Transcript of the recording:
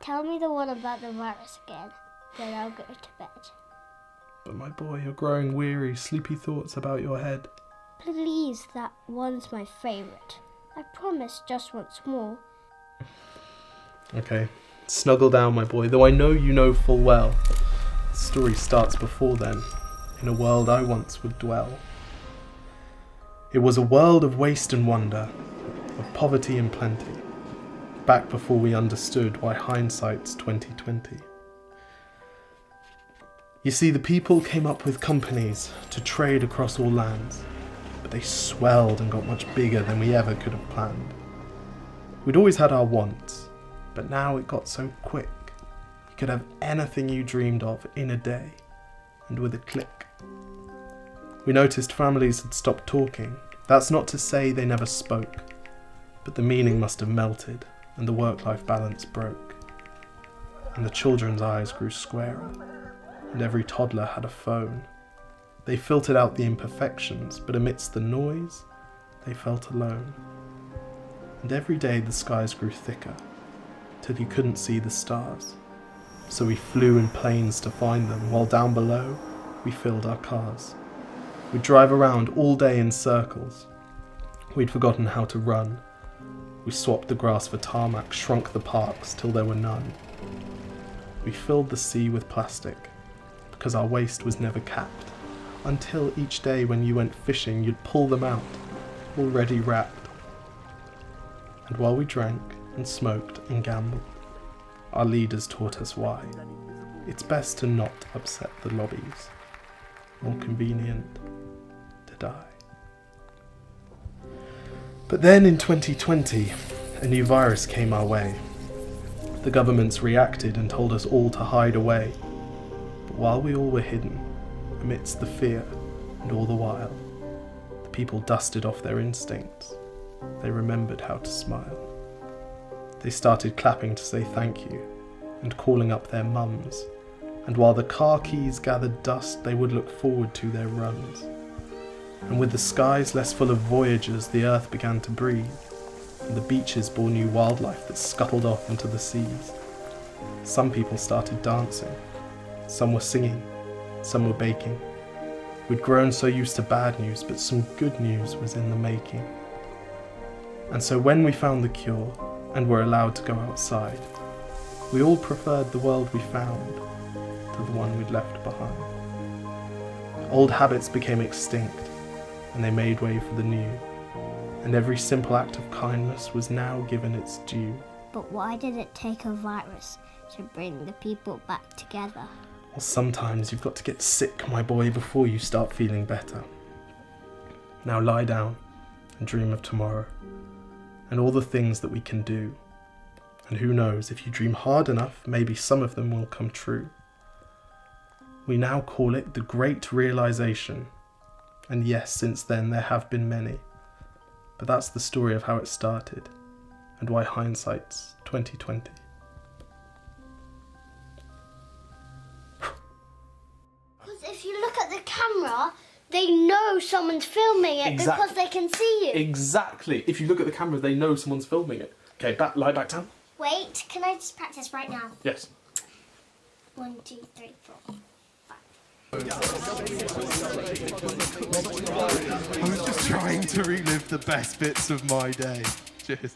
Tell me the one about the virus again, then I'll go to bed. But my boy, you're growing weary, sleepy thoughts about your head. Please, that one's my favourite. I promise just once more. Okay, snuggle down, my boy, though I know you know full well. The story starts before then, in a world I once would dwell. It was a world of waste and wonder, of poverty and plenty, back before we understood why hindsight's 2020. You see, the people came up with companies to trade across all lands, but they swelled and got much bigger than we ever could have planned. We'd always had our wants, but now it got so quick. You could have anything you dreamed of in a day, and with a click. We noticed families had stopped talking. That's not to say they never spoke, but the meaning must have melted, and the work-life balance broke. And the children's eyes grew squarer, and every toddler had a phone. They filtered out the imperfections, but amidst the noise, they felt alone. And every day the skies grew thicker, till you couldn't see the stars. So we flew in planes to find them, while down below, we filled our cars. We'd drive around all day in circles. We'd forgotten how to run. We swapped the grass for tarmac, shrunk the parks till there were none. We filled the sea with plastic, because our waste was never capped, until each day when you went fishing you'd pull them out, already wrapped. And while we drank and smoked and gambled, our leaders taught us why. It's best to not upset the lobbies, more convenient to die. But then in 2020, a new virus came our way. The governments reacted and told us all to hide away. But while we all were hidden, amidst the fear and all the while, the people dusted off their instincts. They remembered how to smile. They started clapping to say thank you and calling up their mums. And while the car keys gathered dust, they would look forward to their runs. And with the skies less full of voyagers, the earth began to breathe, and the beaches bore new wildlife that scuttled off into the seas. Some people started dancing, some were singing, some were baking. We'd grown so used to bad news, but some good news was in the making. And so when we found the cure, and were allowed to go outside, we all preferred the world we found to the one we'd left behind. Old habits became extinct, and they made way for the new, and every simple act of kindness was now given its due. But why did it take a virus to bring the people back together? Well, sometimes you've got to get sick, my boy, before you start feeling better. Now lie down and dream of tomorrow, and all the things that we can do. And who knows, if you dream hard enough, maybe some of them will come true. We now call it the Great Realization. And yes, since then there have been many. But that's the story of how it started, and why hindsight's 2020. Because if you look at the camera, they know someone's filming it because they can see you. Exactly. If you look at the camera, they know someone's filming it. Okay, lie back down. Wait, can I just practice right now? Yes. 1, 2, 3, 4. I was just trying to relive the best bits of my day. Cheers.